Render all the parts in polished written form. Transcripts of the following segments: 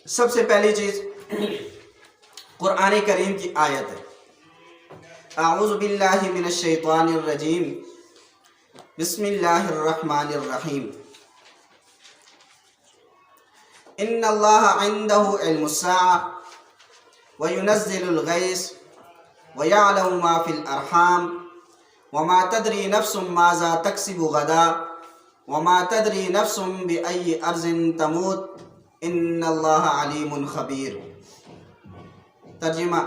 سب سے پہلی چیز قرآن کریم کی آیت ہے۔ اعوذ باللہ من الشیطان الرجیم، بسم اللہ الرحمن الرحیم۔ ان اللہ عنده علم الساعة وينزل الغیث ويعلم ما في الارحام وما تدری نفس ماذا تکسب غدا وما تدری نفس بأي ارض تموت ان اللہ علیم خبیر۔ ترجمہ: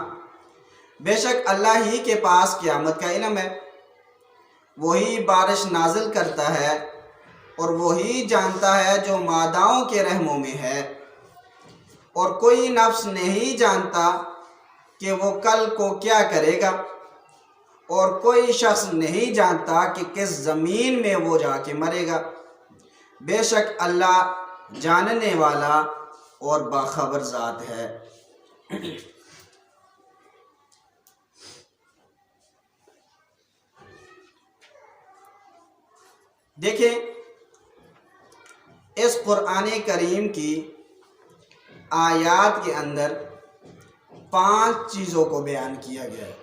بے شک اللہ ہی کے پاس قیامت کا علم ہے، وہی بارش نازل کرتا ہے اور وہی جانتا ہے جو ماداؤں کے رحموں میں ہے، اور کوئی نفس نہیں جانتا کہ وہ کل کو کیا کرے گا، اور کوئی شخص نہیں جانتا کہ کس زمین میں وہ جا کے مرے گا۔ بے شک اللہ جاننے والا اور باخبر ذات ہے۔ دیکھیں، اس قرآن کریم کی آیات کے اندر 5 چیزوں کو بیان کیا گیا ہے۔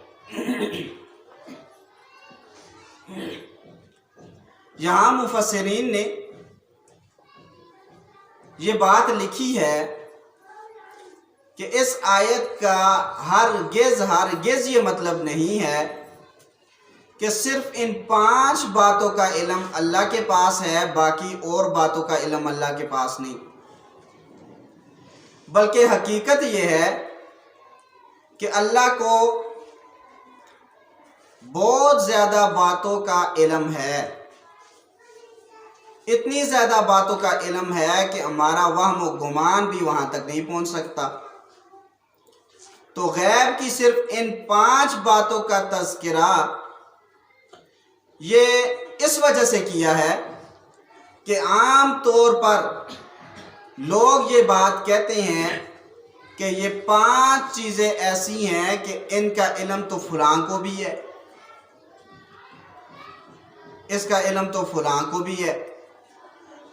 یہاں مفسرین نے یہ بات لکھی ہے کہ اس آیت کا ہرگز یہ مطلب نہیں ہے کہ صرف ان 5 باتوں کا علم اللہ کے پاس ہے، باقی اور باتوں کا علم اللہ کے پاس نہیں، بلکہ حقیقت یہ ہے کہ اللہ کو بہت زیادہ باتوں کا علم ہے، اتنی زیادہ باتوں کا علم ہے کہ ہمارا وہم و گمان بھی وہاں تک نہیں پہنچ سکتا۔ تو غیب کی صرف ان 5 باتوں کا تذکرہ یہ اس وجہ سے کیا ہے کہ عام طور پر لوگ یہ بات کہتے ہیں کہ یہ 5 چیزیں ایسی ہیں کہ ان کا علم تو فلاں کو بھی ہے، اس کا علم تو فلاں کو بھی ہے۔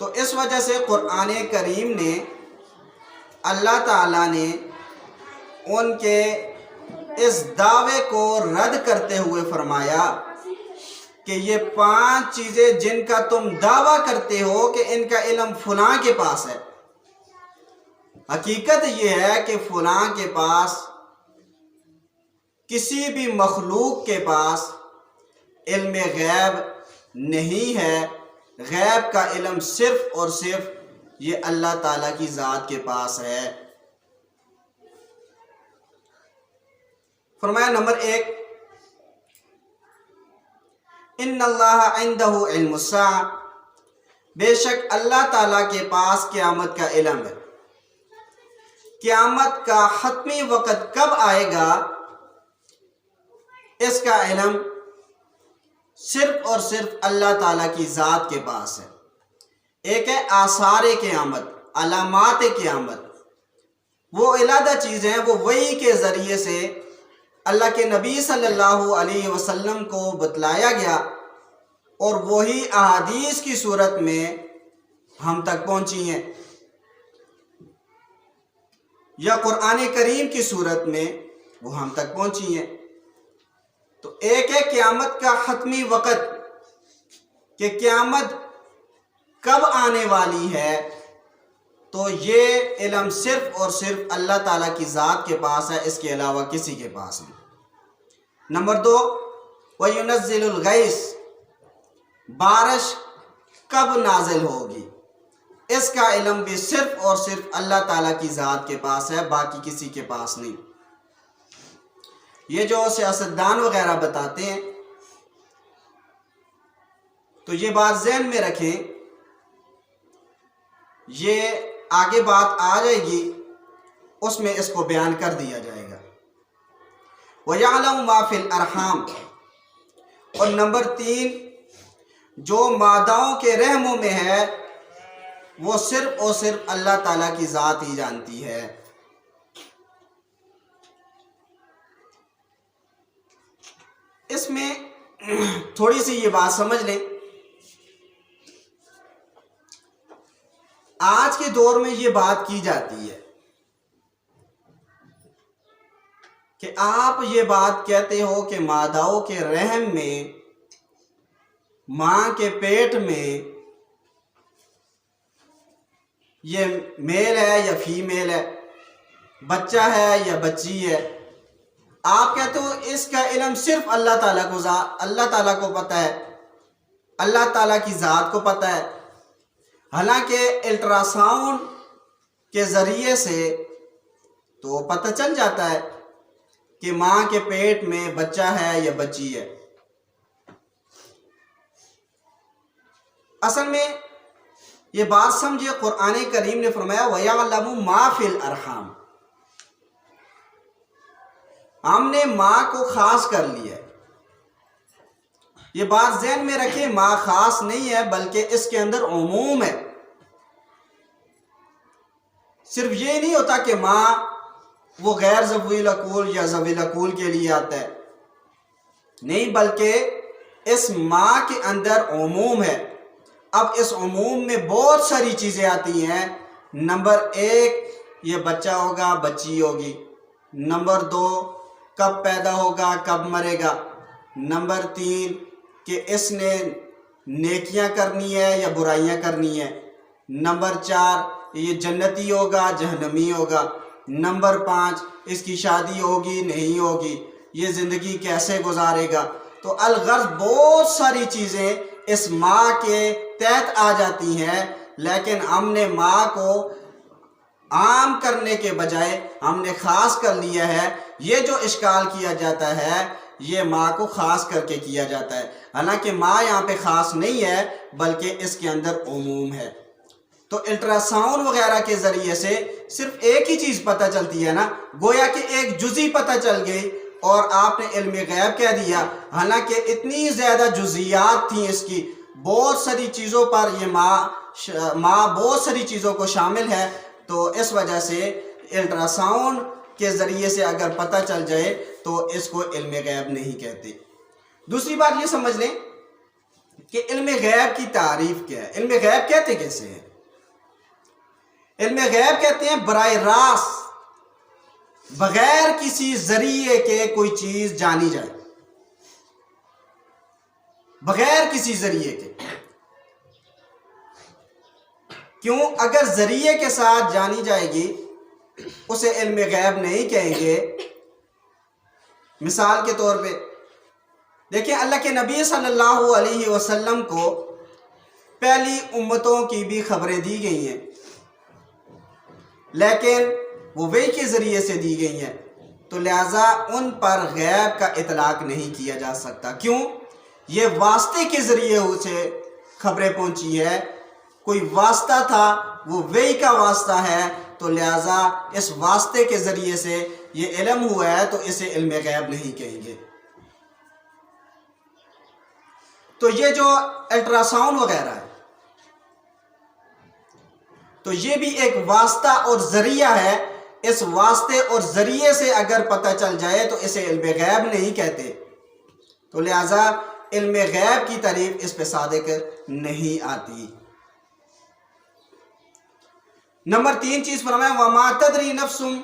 تو اس وجہ سے قرآن کریم نے، اللہ تعالیٰ نے ان کے اس دعوے کو رد کرتے ہوئے فرمایا کہ یہ 5 چیزیں جن کا تم دعویٰ کرتے ہو کہ ان کا علم فلاں کے پاس ہے، حقیقت یہ ہے کہ فلاں کے پاس، کسی بھی مخلوق کے پاس علم غیب نہیں ہے۔ غیب کا علم صرف اور صرف یہ اللہ تعالیٰ کی ذات کے پاس ہے۔ فرمایا نمبر 1، ان اللہ عنہ علم الساعہ، بے شک اللہ تعالیٰ کے پاس قیامت کا علم ہے۔ قیامت کا حتمی وقت کب آئے گا، اس کا علم صرف اور صرف اللہ تعالیٰ کی ذات کے پاس ہے۔ ایک ہے آثار قیامت، علامات قیامت، وہ علیحدہ چیزیں ہیں، وہ وحی کے ذریعے سے اللہ کے نبی صلی اللہ علیہ وسلم کو بتلایا گیا، اور وہی احادیث کی صورت میں ہم تک پہنچی ہیں، یا قرآن کریم کی صورت میں وہ ہم تک پہنچی ہیں۔ تو ایک ہے قیامت کا حتمی وقت، کہ قیامت کب آنے والی ہے، تو یہ علم صرف اور صرف اللہ تعالیٰ کی ذات کے پاس ہے، اس کے علاوہ کسی کے پاس نہیں۔ نمبر 2، وَيُنَزِّلُ الْغَيْثَ، بارش کب نازل ہوگی، اس کا علم بھی صرف اور صرف اللہ تعالیٰ کی ذات کے پاس ہے، باقی کسی کے پاس نہیں۔ یہ جو سیاستدان وغیرہ بتاتے ہیں، تو یہ بات ذہن میں رکھیں، یہ آگے بات آ جائے گی، اس میں اس کو بیان کر دیا جائے گا۔ وَيَعْلَمُ مَا فِي الْأَرْحَامِ، اور نمبر 3، جو ماداؤں کے رحموں میں ہے، وہ صرف اور صرف اللہ تعالیٰ کی ذات ہی جانتی ہے۔ اس میں تھوڑی سی یہ بات سمجھ لیں، آج کے دور میں یہ بات کی جاتی ہے کہ آپ یہ بات کہتے ہو کہ ماداؤں کے رحم میں، ماں کے پیٹ میں یہ میل ہے یا فیمیل ہے، بچہ ہے یا بچی ہے، آپ کہتے ہو اس کا علم صرف اللہ تعالیٰ کو پتہ ہے، اللہ تعالیٰ کی ذات کو پتہ ہے۔ حالانکہ الٹرا ساؤنڈ کے ذریعے سے تو پتہ چل جاتا ہے کہ ماں کے پیٹ میں بچہ ہے یا بچی ہے۔ اصل میں یہ بات سمجھے، قرآن کریم نے فرمایا وَيَعْلَمُ مَا فِي الْأَرْحَامِ، ہم نے ماں کو خاص کر لیا ہے۔ یہ بات ذہن میں رکھیں، ماں خاص نہیں ہے بلکہ اس کے اندر عموم ہے۔ صرف یہ نہیں ہوتا کہ ماں وہ غیر ذوی العقول یا ذوی العقول کے لیے آتا ہے، نہیں، بلکہ اس ماں کے اندر عموم ہے۔ اب اس عموم میں بہت ساری چیزیں آتی ہیں۔ نمبر 1، یہ بچہ ہوگا، بچی ہوگی۔ نمبر 2، کب پیدا ہوگا، کب مرے گا۔ نمبر 3، کہ اس نے نیکیاں کرنی ہے یا برائیاں کرنی ہے۔ نمبر 4، یہ جنتی ہوگا، جہنمی ہوگا۔ نمبر 5، اس کی شادی ہوگی، نہیں ہوگی، یہ زندگی کیسے گزارے گا۔ تو الغرض بہت ساری چیزیں اس ماں کے تحت آ جاتی ہیں، لیکن ہم نے ماں کو عام کرنے کے بجائے ہم نے خاص کر لیا ہے۔ یہ جو اشکال کیا جاتا ہے یہ ماں کو خاص کر کے کیا جاتا ہے، حالانکہ ماں یہاں پہ خاص نہیں ہے بلکہ اس کے اندر عموم ہے۔ تو الٹرا ساؤنڈ وغیرہ کے ذریعے سے صرف ایک ہی چیز پتہ چلتی ہے نا، گویا کہ ایک جزئی پتہ چل گئی اور آپ نے علم غیب کہہ دیا، حالانکہ اتنی زیادہ جزئیات تھیں اس کی، بہت ساری چیزوں پر یہ ماں بہت ساری چیزوں کو شامل ہے۔ تو اس وجہ سے الٹرا ساؤنڈ کے ذریعے سے اگر پتہ چل جائے تو اس کو علم غیب نہیں کہتے۔ دوسری بات یہ سمجھ لیں کہ علم غیب کی تعریف کیا ہے، علم غیب کہتے کیسے ہیں؟ علم غیب کہتے ہیں براہ راست بغیر کسی ذریعے کے کوئی چیز جانی جائے، بغیر کسی ذریعے کے۔ کیوں؟ اگر ذریعے کے ساتھ جانی جائے گی اسے علم غیب نہیں کہیں گے۔ مثال کے طور پہ دیکھیں، اللہ کے نبی صلی اللہ علیہ وسلم کو پہلی امتوں کی بھی خبریں دی گئی ہیں، لیکن وہ وحی کے ذریعے سے دی گئی ہیں، تو لہٰذا ان پر غیب کا اطلاق نہیں کیا جا سکتا۔ کیوں؟ یہ واسطے کے ذریعے سے خبریں پہنچی ہے، کوئی واسطہ تھا، وہ وحی کا واسطہ ہے، تو لہٰذا اس واسطے کے ذریعے سے یہ علم ہوا ہے تو اسے علم غیب نہیں کہیں گے۔ تو یہ جو الٹرا ساؤنڈ وغیرہ ہے تو یہ بھی ایک واسطہ اور ذریعہ ہے۔ اس واسطے اور ذریعے سے اگر پتہ چل جائے تو اسے علم غیب نہیں کہتے، تو لہٰذا علم غیب کی تعریف اس پہ صادق نہیں آتی۔ نمبر 3 چیز فرمایا وَمَا تَدْرِي نَفْسٌ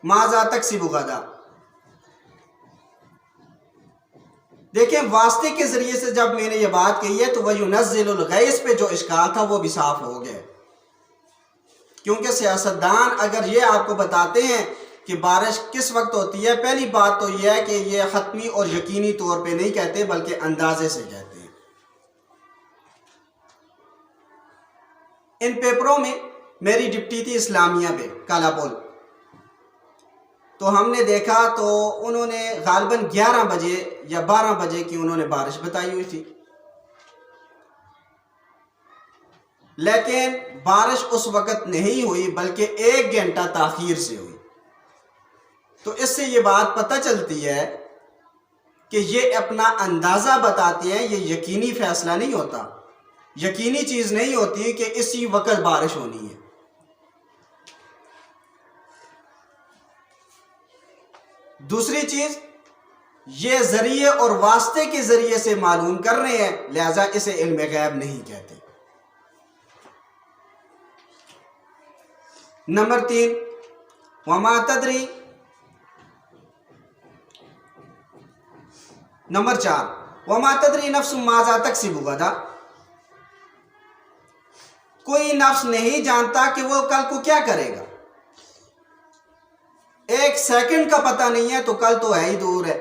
مَاذَا تَكْسِبُ غَدًا۔ دیکھیں، واسطے کے ذریعے سے جب میں نے یہ بات کہی ہے تو وَيُنَزِّلُ الْغَيْثَ پہ جو اشکال تھا وہ بھی صاف ہو گیا، کیونکہ سیاستدان اگر یہ آپ کو بتاتے ہیں کہ بارش کس وقت ہوتی ہے، پہلی بات تو یہ ہے کہ یہ حتمی اور یقینی طور پہ نہیں کہتے بلکہ اندازے سے کہتے ہیں۔ ان پیپروں میں میری ڈپٹی تھی اسلامیہ پہ کالا پول، تو ہم نے دیکھا تو انہوں نے غالباً 11 بجے یا 12 بجے کی انہوں نے بارش بتائی ہوئی تھی، لیکن بارش اس وقت نہیں ہوئی بلکہ 1 گھنٹہ تاخیر سے ہوئی۔ تو اس سے یہ بات پتہ چلتی ہے کہ یہ اپنا اندازہ بتاتے ہیں، یہ یقینی فیصلہ نہیں ہوتا، یقینی چیز نہیں ہوتی کہ اسی وقت بارش ہونی ہے۔ دوسری چیز، یہ ذریعے اور واسطے کے ذریعے سے معلوم کر رہے ہیں، لہذا اسے علم غیب نہیں کہتے۔ نمبر 3 وَمَا تَدْرِي نمبر 4 وما تدری نفس ماذا تکسب غدا، کوئی نفس نہیں جانتا کہ وہ کل کو کیا کرے گا، ایک سیکنڈ کا پتہ نہیں ہے تو کل تو ہے ہی دور ہے۔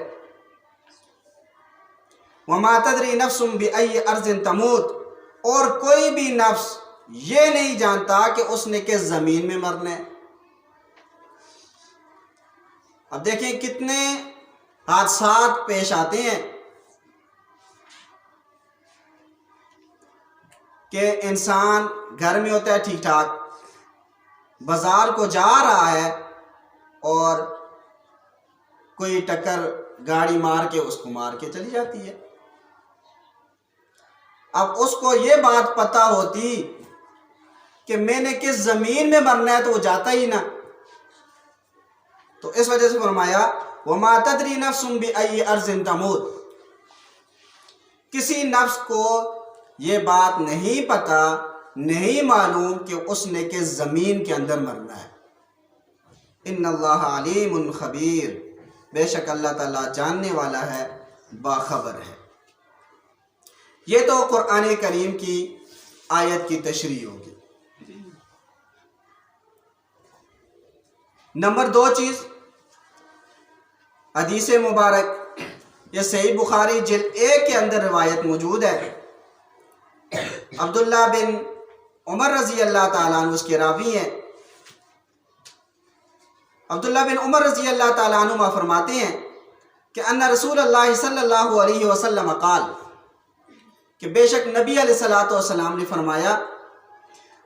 وما تدری نفس بأی ارض تموت، اور کوئی بھی نفس یہ نہیں جانتا کہ اس نے کس زمین میں مرنا ہے۔ اب دیکھیں کتنے حادثات پیش آتے ہیں کہ انسان گھر میں ہوتا ہے ٹھیک ٹھاک، بازار کو جا رہا ہے اور کوئی ٹکر گاڑی مار کے اس کو مار کے چلی جاتی ہے۔ اب اس کو یہ بات پتہ ہوتی کہ میں نے کس زمین میں مرنا ہے تو وہ جاتا ہی نہ۔ تو اس وجہ سے فرمایا وما تدری نفس بأی ارض تموت، کسی نفس کو یہ بات نہیں پتہ، نہیں معلوم کہ اس نے کس زمین کے اندر مرنا ہے۔ ان اللہ علیم خبیر، بے شک اللہ تعالیٰ جاننے والا ہے، باخبر ہے۔ یہ تو قرآن کریم کی آیت کی تشریح ہوگی۔ نمبر 2 چیز، حدیث مبارک، یہ صحیح بخاری جلد 1 کے اندر روایت موجود ہے۔ عبداللہ بن عمر رضی اللہ تعالیٰ عنہ اس کے راوی ہیں۔ عبداللہ بن عمر رضی اللہ تعالیٰ عنہ فرماتے ہیں کہ ان رسول اللہ صلی اللہ علیہ وسلم قال، کہ بے شک نبی علیہ السلام نے فرمایا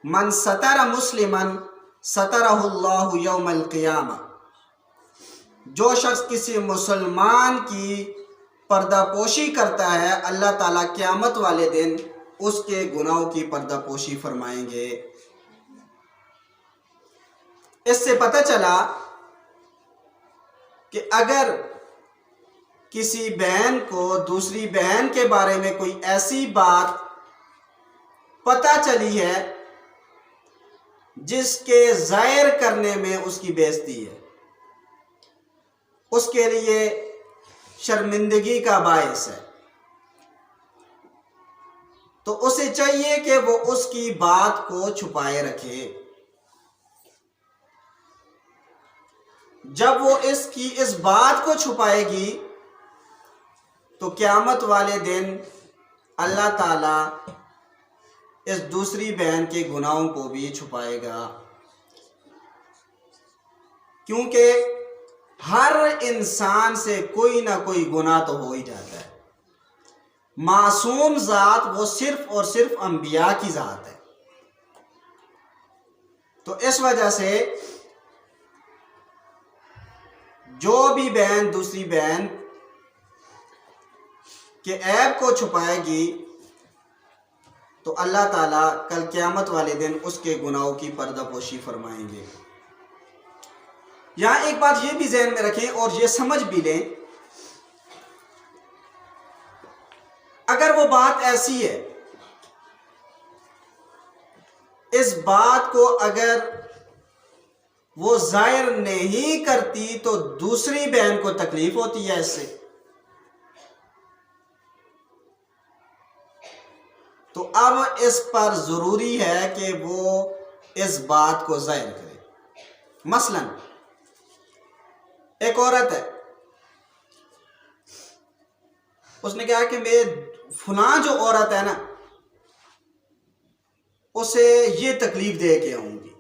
من ستر مسلما سترہ اللہ یوم القیامہ، جو شخص کسی مسلمان کی پردہ پوشی کرتا ہے اللہ تعالیٰ قیامت والے دن اس کے گناہوں کی پردہ پوشی فرمائیں گے۔ اس سے پتہ چلا کہ اگر کسی بہن کو دوسری بہن کے بارے میں کوئی ایسی بات پتہ چلی ہے جس کے ظاہر کرنے میں اس کی بے عزتی ہے، اس کے لیے شرمندگی کا باعث ہے، تو اسے چاہیے کہ وہ اس کی بات کو چھپائے رکھے۔ جب وہ اس بات کو چھپائے گی تو قیامت والے دن اللہ تعالیٰ اس دوسری بہن کے گناہوں کو بھی چھپائے گا، کیونکہ ہر انسان سے کوئی نہ کوئی گناہ تو ہو ہی جاتا ہے۔ معصوم ذات وہ صرف اور صرف انبیاء کی ذات ہے۔ تو اس وجہ سے جو بھی بہن دوسری بہن کے عیب کو چھپائے گی تو اللہ تعالیٰ کل قیامت والے دن اس کے گناہوں کی پردہ پوشی فرمائیں گے۔ یہاں ایک بات یہ بھی ذہن میں رکھیں اور یہ سمجھ بھی لیں، اگر وہ بات ایسی ہے، اس بات کو اگر وہ ظاہر نہیں کرتی تو دوسری بہن کو تکلیف ہوتی ہے اس سے، تو اب اس پر ضروری ہے کہ وہ اس بات کو ظاہر کرے۔ مثلا ایک عورت ہے، اس نے کہا کہ میں فلاں جو عورت ہے نا اسے یہ تکلیف دے کے آؤں گی۔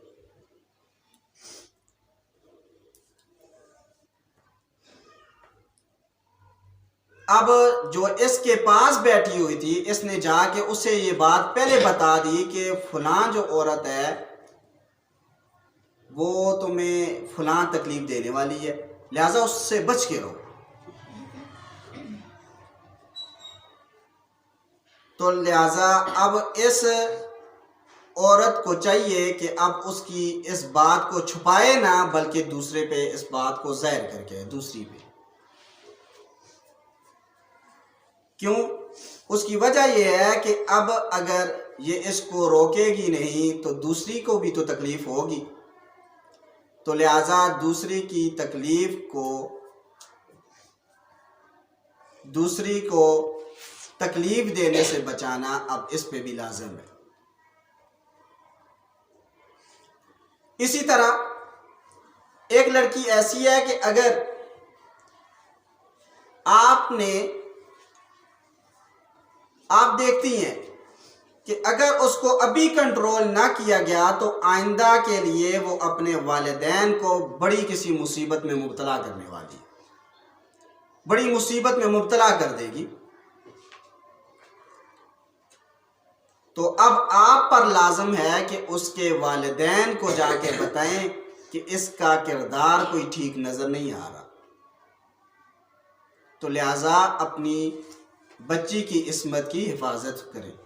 اب جو اس کے پاس بیٹھی ہوئی تھی اس نے جا کے اسے یہ بات پہلے بتا دی کہ فلاں جو عورت ہے وہ تمہیں فلاں تکلیف دینے والی ہے، لہذا اس سے بچ کے رہو۔ تو لہذا اب اس عورت کو چاہیے کہ اب اس کی اس بات کو چھپائے نہ، بلکہ دوسرے پہ اس بات کو ظاہر کر کے دوسری پہ۔ کیوں؟ اس کی وجہ یہ ہے کہ اب اگر یہ اس کو روکے گی نہیں تو دوسری کو بھی تو تکلیف ہوگی، تو لہذا دوسری کی تکلیف کو دوسری کو تکلیف دینے سے بچانا اب اس پہ بھی لازم ہے۔ اسی طرح ایک لڑکی ایسی ہے کہ اگر آپ دیکھتی ہیں کہ اگر اس کو ابھی کنٹرول نہ کیا گیا تو آئندہ کے لیے وہ اپنے والدین کو بڑی کسی مصیبت میں مبتلا کرنے والی ہے، بڑی مصیبت میں مبتلا کر دے گی۔ تو اب آپ پر لازم ہے کہ اس کے والدین کو جا کے بتائیں کہ اس کا کردار کوئی ٹھیک نظر نہیں آ رہا، تو لہٰذا اپنی بچی کی عصمت کی حفاظت کریں۔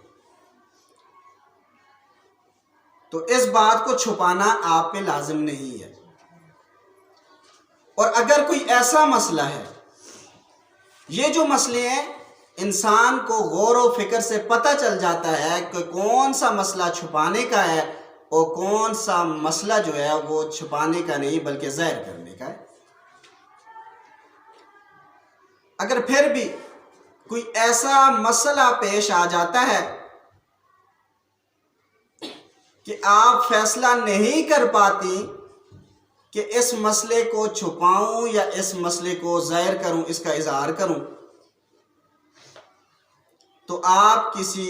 تو اس بات کو چھپانا آپ پہ لازم نہیں ہے۔ اور اگر کوئی ایسا مسئلہ ہے، یہ جو مسئلے ہیں انسان کو غور و فکر سے پتہ چل جاتا ہے کہ کون سا مسئلہ چھپانے کا ہے اور کون سا مسئلہ جو ہے وہ چھپانے کا نہیں بلکہ ظاہر کرنے کا ہے۔ اگر پھر بھی کوئی ایسا مسئلہ پیش آ جاتا ہے کہ آپ فیصلہ نہیں کر پاتی کہ اس مسئلے کو چھپاؤں یا اس مسئلے کو ظاہر کروں، اس کا اظہار کروں، تو آپ کسی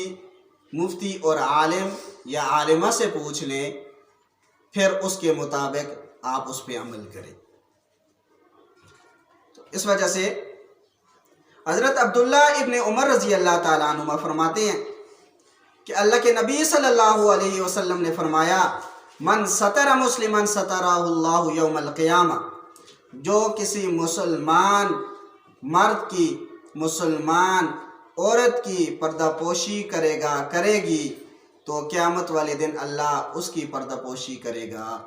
مفتی اور عالم یا عالمہ سے پوچھ لیں، پھر اس کے مطابق آپ اس پہ عمل کریں۔ تو اس وجہ سے حضرت عبداللہ ابن عمر رضی اللہ تعالیٰ عنہ فرماتے ہیں کہ اللہ کے نبی صلی اللہ علیہ وسلم نے فرمایا، من ستر مسلمن سترہ اللہ یوم القیامہ، جو کسی مسلمان مرد کی مسلمان عورت کی پردہ پوشی کرے گی تو قیامت والے دن اللہ اس کی پردہ پوشی کرے گا۔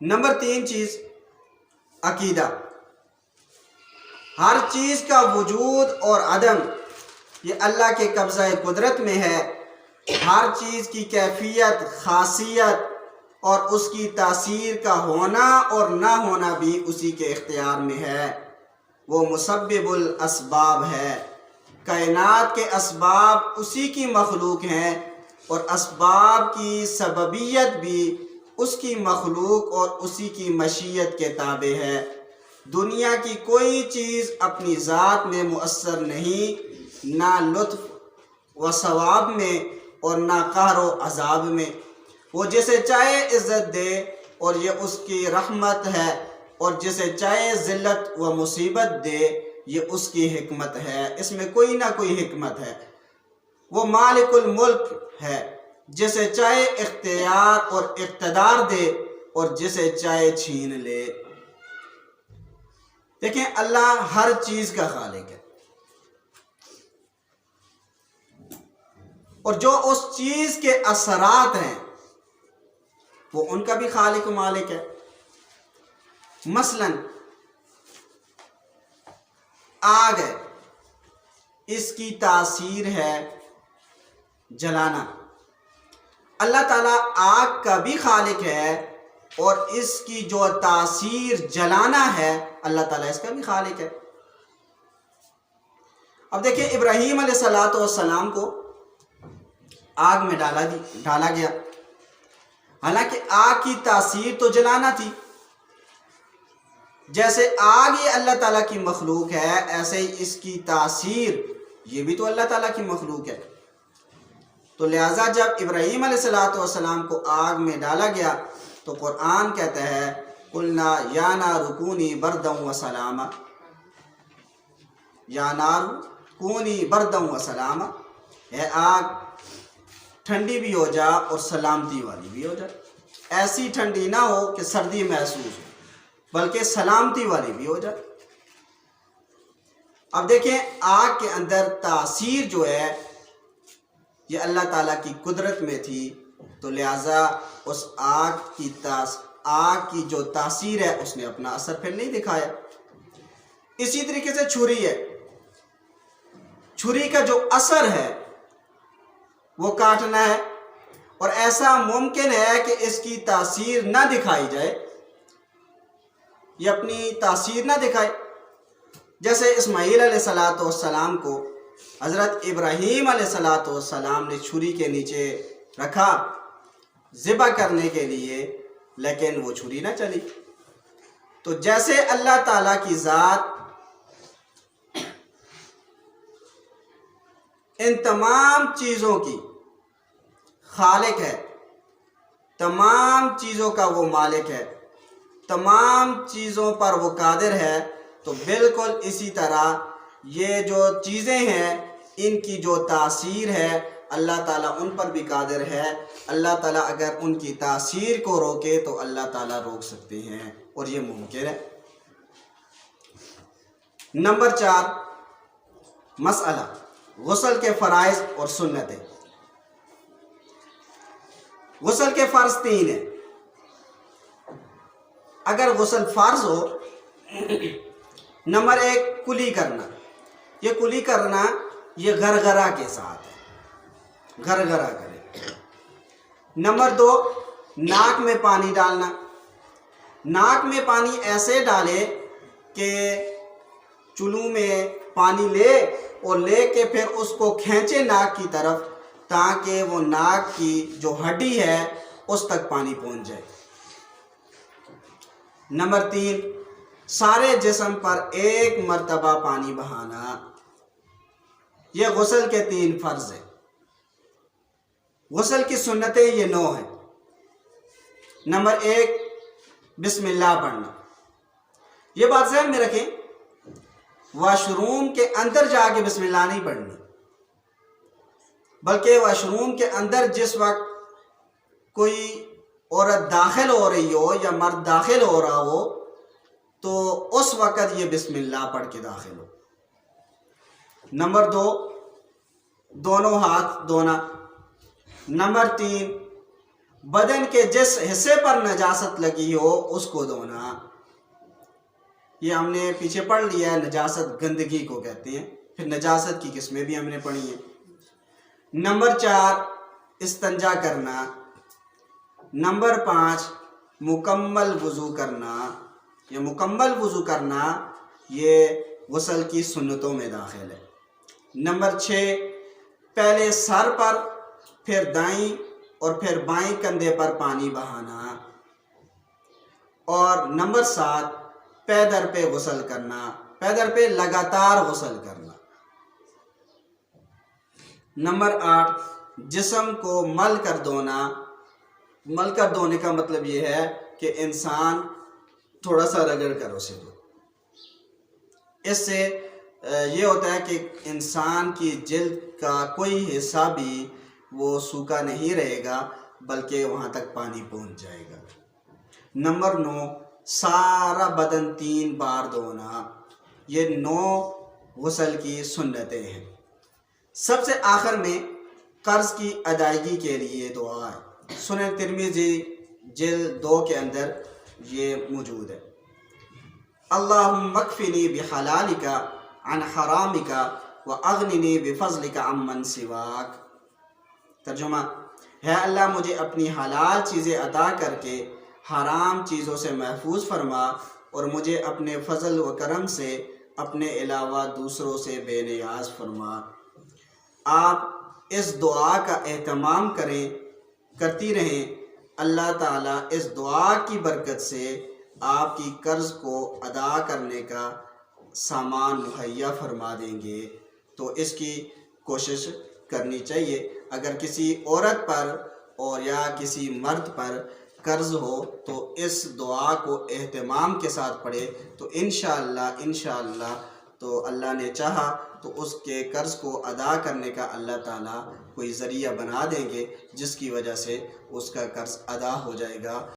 نمبر 3 چیز عقیدہ۔ ہر چیز کا وجود اور عدم یہ اللہ کے قبضہ قدرت میں ہے۔ ہر چیز کی کیفیت، خاصیت اور اس کی تاثیر کا ہونا اور نہ ہونا بھی اسی کے اختیار میں ہے۔ وہ مسبب الاسباب ہے۔ کائنات کے اسباب اسی کی مخلوق ہیں اور اسباب کی سببیت بھی اس کی مخلوق اور اسی کی مشیت کے تابع ہے۔ دنیا کی کوئی چیز اپنی ذات میں مؤثر نہیں، نہ لطف و ثواب میں اور نہ قہر و عذاب میں۔ وہ جسے چاہے عزت دے اور یہ اس کی رحمت ہے، اور جسے چاہے ذلت و مصیبت دے یہ اس کی حکمت ہے۔ اس میں کوئی نہ کوئی حکمت ہے۔ وہ مالک الملک ہے، جسے چاہے اختیار اور اقتدار دے اور جسے چاہے چھین لے۔ دیکھیں، اللہ ہر چیز کا خالق ہے، اور جو اس چیز کے اثرات ہیں وہ ان کا بھی خالق و مالک ہے۔ مثلا آگ ہے، اس کی تاثیر ہے جلانا۔ اللہ تعالیٰ آگ کا بھی خالق ہے اور اس کی جو تاثیر جلانا ہے اللہ تعالیٰ اس کا بھی خالق ہے۔ اب دیکھیں، ابراہیم علیہ السلام کو آگ میں ڈالا گیا، حالانکہ آگ کی تاثیر تو جلانا تھی۔ جیسے آگ یہ اللہ تعالیٰ کی مخلوق ہے، ایسے ہی اس کی تاثیر یہ بھی تو اللہ تعالیٰ کی مخلوق ہے۔ تو لہٰذا جب ابراہیم علیہ السلام کو آگ میں ڈالا گیا تو قرآن کہتا ہے، قُلْنَا يَا نَارُ كُونِي بَرْدًا وَسَلَامًا، یا نار کونی بردم و سلامہ، اے آگ ٹھنڈی بھی ہو جا اور سلامتی والی بھی ہو جائے۔ ایسی ٹھنڈی نہ ہو کہ سردی محسوس ہو، بلکہ سلامتی والی بھی ہو جائے۔ اب دیکھیں، آگ کے اندر تاثیر جو ہے یہ اللہ تعالیٰ کی قدرت میں تھی، تو لہٰذا اس آگ کی جو تاثیر ہے اس نے اپنا اثر پھر نہیں دکھایا۔ اسی طریقے سے چھری ہے، چھری کا جو اثر ہے وہ کاٹنا ہے، اور ایسا ممکن ہے کہ اس کی تاثیر نہ دکھائی جائے، یہ اپنی تاثیر نہ دکھائے۔ جیسے اسماعیل علیہ السلام کو حضرت ابراہیم علیہ السلام نے چھری کے نیچے رکھا ذبح کرنے کے لیے، لیکن وہ چھری نہ چلی۔ تو جیسے اللہ تعالیٰ کی ذات ان تمام چیزوں کی خالق ہے، تمام چیزوں کا وہ مالک ہے، تمام چیزوں پر وہ قادر ہے، تو بالکل اسی طرح یہ جو چیزیں ہیں ان کی جو تاثیر ہے اللہ تعالیٰ ان پر بھی قادر ہے۔ اللہ تعالیٰ اگر ان کی تاثیر کو روکے تو اللہ تعالیٰ روک سکتے ہیں، اور یہ ممکن ہے۔ نمبر 4 مسئلہ غسل کے فرائض اور سنتیں۔ غسل کے فرض 3 ہیں۔ اگر غسل فرض ہو، نمبر 1 کلی کرنا، یہ کلی کرنا یہ گرگرہ کے ساتھ ہے، گرگرہ کرے۔ نمبر 2 ناک میں پانی ڈالنا، ناک میں پانی ایسے ڈالے کہ چلو میں پانی لے اور لے کے پھر اس کو کھینچے ناک کی طرف، تاکہ وہ ناک کی جو ہڈی ہے اس تک پانی پہنچ جائے۔ نمبر 3 سارے جسم پر ایک مرتبہ پانی بہانا۔ یہ غسل کے 3 فرض ہیں۔ غسل کی سنتیں یہ 9 ہیں۔ نمبر 1 بسم اللہ پڑھنا۔ یہ بات ذہن میں رکھیں، واش روم کے اندر جا کے بسم اللہ نہیں پڑھنی، بلکہ واش روم کے اندر جس وقت کوئی عورت داخل ہو رہی ہو یا مرد داخل ہو رہا ہو تو اس وقت یہ بسم اللہ پڑھ کے داخل ہو۔ نمبر 2 دونوں ہاتھ دھونا۔ نمبر 3 بدن کے جس حصے پر نجاست لگی ہو اس کو دھونا۔ یہ ہم نے پیچھے پڑھ لیا ہے، نجاست گندگی کو کہتے ہیں، پھر نجاست کی قسمیں بھی ہم نے پڑھی ہیں۔ نمبر 4 استنجا کرنا۔ نمبر 5 مکمل وضو کرنا۔ یہ مکمل وضو کرنا یہ غسل کی سنتوں میں داخل ہے۔ نمبر 6 پہلے سر پر، پھر دائیں اور پھر بائیں کندھے پر پانی بہانا۔ اور نمبر 7 پے در پہ غسل کرنا، پے در پہ لگاتار غسل کرنا۔ نمبر 8 جسم کو مل کر دھونا۔ مل کر دھونے کا مطلب یہ ہے کہ انسان تھوڑا سا رگڑ کر اسے دھو۔ اس سے یہ ہوتا ہے کہ انسان کی جلد کا کوئی حصہ بھی وہ سوکھا نہیں رہے گا، بلکہ وہاں تک پانی پہنچ جائے گا۔ نمبر 9 سارا بدن 3 بار دھونا۔ یہ 9 غسل کی سنتیں ہیں۔ سب سے آخر میں قرض کی ادائیگی کے لیے دعا ہے۔ سنن ترمذی جلد 2 کے اندر یہ موجود ہے۔ اللہم اکفنی بحلالک عن حرامک واغننی بفضلک عمن سواک۔ ترجمہ ہے اللہ مجھے اپنی حلال چیزیں عطا کر کے حرام چیزوں سے محفوظ فرما، اور مجھے اپنے فضل و کرم سے اپنے علاوہ دوسروں سے بے نیاز فرما۔ آپ اس دعا کا اہتمام کرتی رہیں، اللہ تعالیٰ اس دعا کی برکت سے آپ کی قرض کو ادا کرنے کا سامان مہیا فرما دیں گے۔ تو اس کی کوشش کرنی چاہیے۔ اگر کسی عورت پر اور یا کسی مرد پر قرض ہو تو اس دعا کو اہتمام کے ساتھ پڑھے، تو انشاءاللہ تو اللہ نے چاہا تو اس کے قرض کو ادا کرنے کا اللہ تعالیٰ کوئی ذریعہ بنا دیں گے، جس کی وجہ سے اس کا قرض ادا ہو جائے گا۔